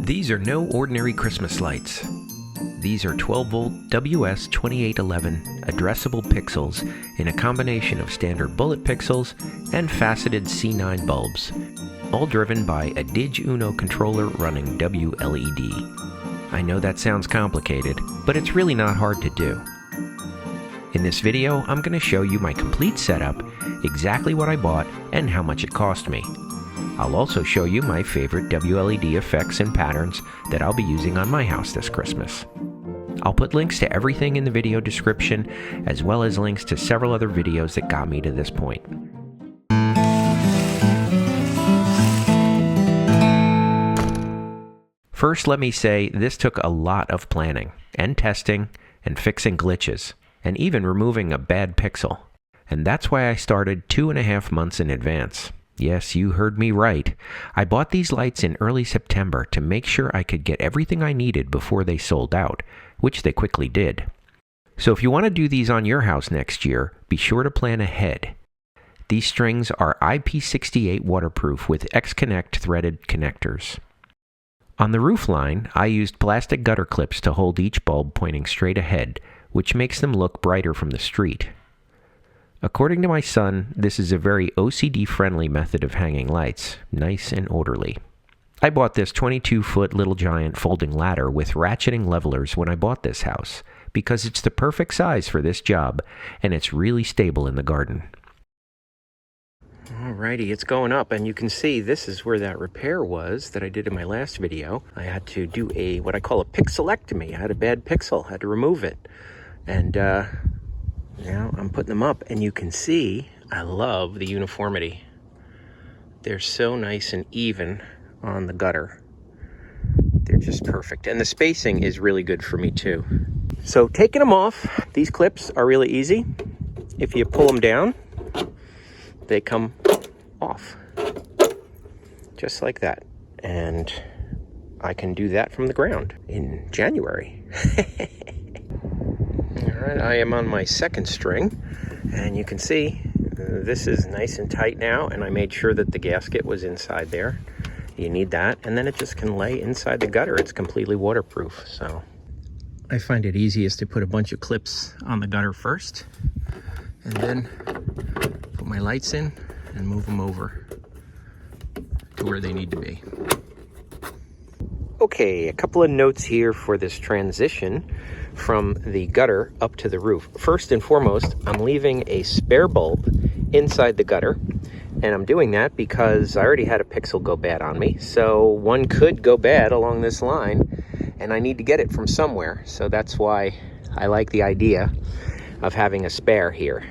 These are no ordinary Christmas lights. These are 12-volt WS2811 addressable pixels in a combination of standard bullet pixels and faceted C9 bulbs, all driven by a Dig Uno controller running WLED. I know that sounds complicated, but it's really not hard to do. In this video, I'm going to show you my complete setup, exactly what I bought, and how much it cost me. I'll also show you my favorite WLED effects and patterns that I'll be using on my house this Christmas. I'll put links to everything in the video description, as well as links to several other videos that got me to this point. First, let me say this took a lot of planning, and testing, and fixing glitches, and even removing a bad pixel. And that's why I started 2.5 months in advance. Yes, you heard me right. I bought these lights in early September to make sure I could get everything I needed before they sold out, which they quickly did. So if you want to do these on your house next year, be sure to plan ahead. These strings are IP68 waterproof with X-Connect threaded connectors. On the roof line, I used plastic gutter clips to hold each bulb pointing straight ahead, which makes them look brighter from the street. According to my son, this is a very OCD-friendly method of hanging lights, nice and orderly. I bought this 22-foot Little Giant folding ladder with ratcheting levelers when I bought this house, because it's the perfect size for this job, and it's really stable in the garden. Alrighty, it's going up, and you can see this is where that repair was that I did in my last video. I had to do what I call a pixelectomy. I had a bad pixel, had to remove it. And now I'm putting them up, and you can see I love the uniformity. They're so nice and even on the gutter. They're just perfect. And the spacing is really good for me too. So taking them off, these clips are really easy. If you pull them down, they come off. Just like that. And I can do that from the ground in January. Alright, I am on my second string, and you can see this is nice and tight now, and I made sure that the gasket was inside there. You need that, and then it just can lay inside the gutter. It's completely waterproof, so I find it easiest to put a bunch of clips on the gutter first, and then put my lights in and move them over to where they need to be. Okay, a couple of notes here for this transition from the gutter up to the roof. First and foremost, I'm leaving a spare bulb inside the gutter, and I'm doing that because I already had a pixel go bad on me, so one could go bad along this line, and I need to get it from somewhere, so that's why I like the idea of having a spare here.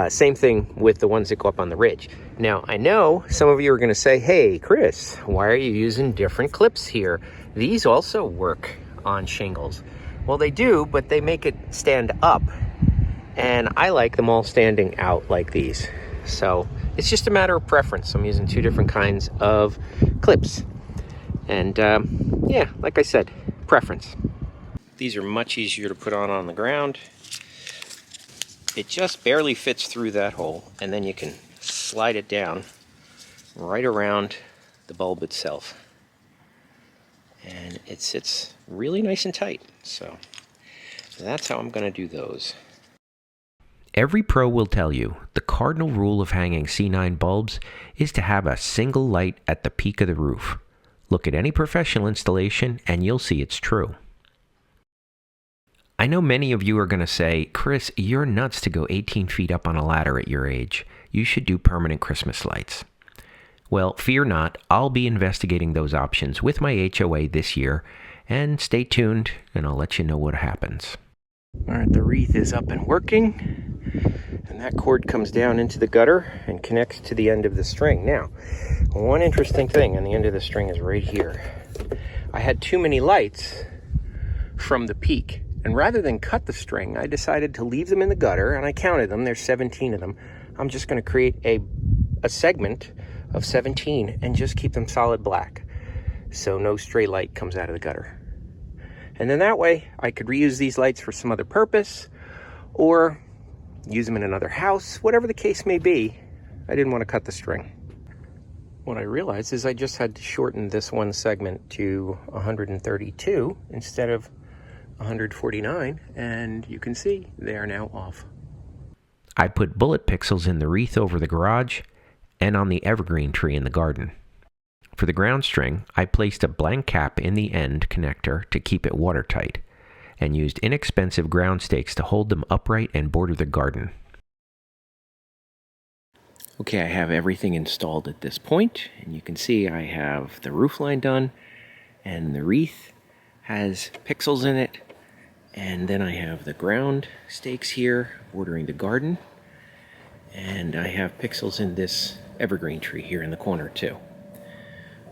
Same thing with the ones that go up on the ridge. Now, I know some of you are going to say, hey, Chris, why are you using different clips here? These also work on shingles. Well, they do, but they make it stand up, and I like them all standing out like these. So it's just a matter of preference. I'm using two different kinds of clips. And yeah, like I said, preference. These are much easier to put on the ground. It just barely fits through that hole, and then you can slide it down right around the bulb itself. And it sits really nice and tight. So that's how I'm going to do those. Every pro will tell you the cardinal rule of hanging C9 bulbs is to have a single light at the peak of the roof. Look at any professional installation and you'll see it's true. I know many of you are going to say, Chris, you're nuts to go 18 feet up on a ladder at your age. You should do permanent Christmas lights. Well, fear not, I'll be investigating those options with my HOA this year, and stay tuned and I'll let you know what happens. Alright, the wreath is up and working, and that cord comes down into the gutter and connects to the end of the string. Now, one interesting thing on the end of the string is right here. I had too many lights from the peak, and rather than cut the string, I decided to leave them in the gutter, and I counted them, there's 17 of them. I'm just going to create a segment of 17 and just keep them solid black, so no stray light comes out of the gutter. And then that way I could reuse these lights for some other purpose, or use them in another house, whatever the case may be. I didn't want to cut the string. what I realized is I just had to shorten this one segment to 132 instead of 149, and you can see they are now off. I put bullet pixels in the wreath over the garage and on the evergreen tree in the garden. For the ground string, I placed a blank cap in the end connector to keep it watertight, and used inexpensive ground stakes to hold them upright and border the garden. Okay, I have everything installed at this point, and you can see I have the roof line done, and the wreath has pixels in it, and then I have the ground stakes here bordering the garden, and I have pixels in this evergreen tree here in the corner too.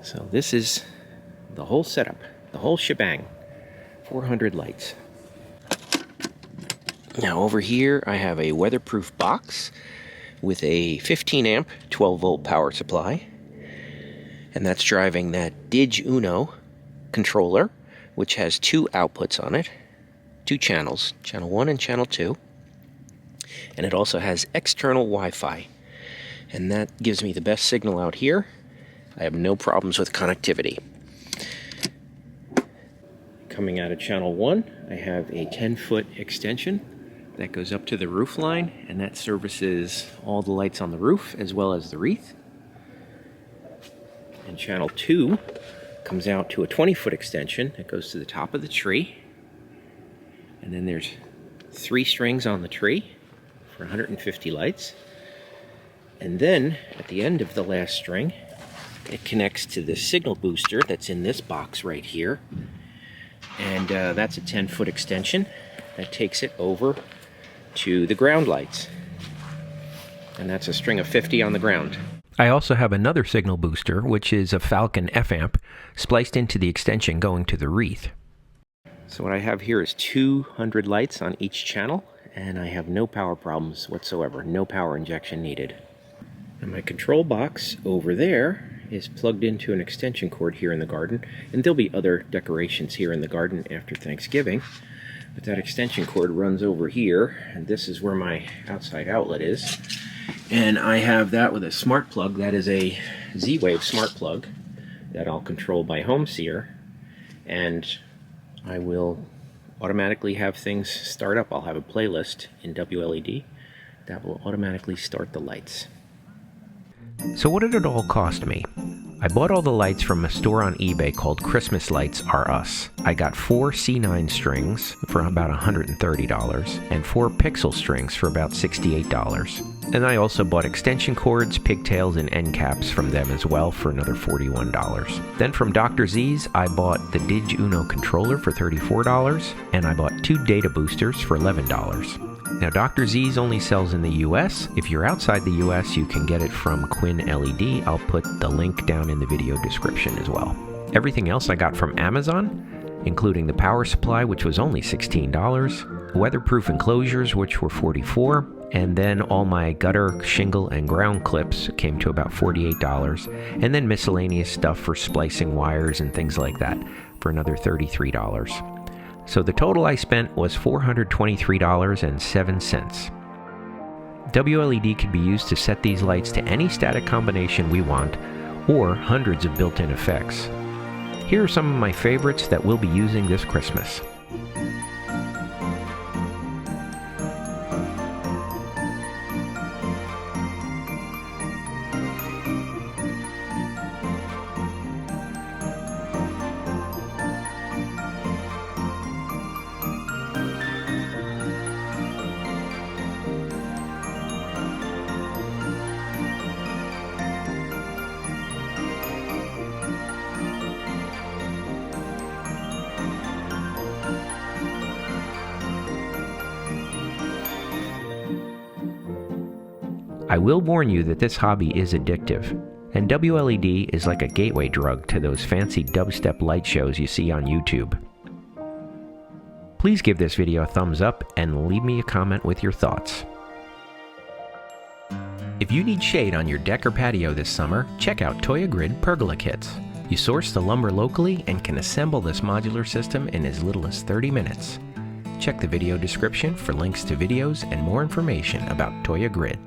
So this is the whole setup, the whole shebang, 400 lights. Now over here I have a weatherproof box with a 15 amp 12 volt power supply, and that's driving that Dig controller, which has two outputs on it, two channels, channel 1 and channel 2, and it also has external Wi-Fi, and that gives me the best signal out here. I have no problems with connectivity. Coming out of channel 1, I have a 10-foot extension that goes up to the roof line, and that services all the lights on the roof as well as the wreath. And channel 2 comes out to a 20-foot extension that goes to the top of the tree, and then there's 3 strings on the tree for 150 lights, and then at the end of the last string it connects to the signal booster that's in this box right here, and that's a 10-foot extension that takes it over to the ground lights, and that's a string of 50 on the ground. I also have another signal booster, which is a Falcon F-amp, spliced into the extension going to the wreath. So what I have here is 200 lights on each channel, and I have no power problems whatsoever, no power injection needed. And my control box over there is plugged into an extension cord here in the garden, and there'll be other decorations here in the garden after Thanksgiving. But that extension cord runs over here, and this is where my outside outlet is. And I have that with a smart plug. That is a Z-Wave smart plug that I'll control by home seer, and I will automatically have things start up. I'll have a playlist in WLED that will automatically start the lights. So what did it all cost me? I bought all the lights from a store on eBay called Christmas Lights R Us. I got 4 C9 strings for about $130 and 4 pixel strings for about $68. And I also bought extension cords, pigtails, and end caps from them as well for another $41. Then from Dr. Z's, I bought the Dig controller for $34, and I bought 2 data boosters for $11. Now, Dr. Z's only sells in the US. If you're outside the US, you can get it from Quinn LED. I'll put the link down in the video description as well. Everything else I got from Amazon, including the power supply, which was only $16, weatherproof enclosures, which were $44, and then all my gutter, shingle, and ground clips came to about $48, and then miscellaneous stuff for splicing wires and things like that for another $33. So the total I spent was $423.07. WLED can be used to set these lights to any static combination we want, or hundreds of built-in effects. Here are some of my favorites that we'll be using this Christmas. I will warn you that this hobby is addictive, and WLED is like a gateway drug to those fancy dubstep light shows you see on YouTube. Please give this video a thumbs up and leave me a comment with your thoughts. If you need shade on your deck or patio this summer, check out Toya Grid Pergola Kits. You source the lumber locally and can assemble this modular system in as little as 30 minutes. Check the video description for links to videos and more information about Toya Grid.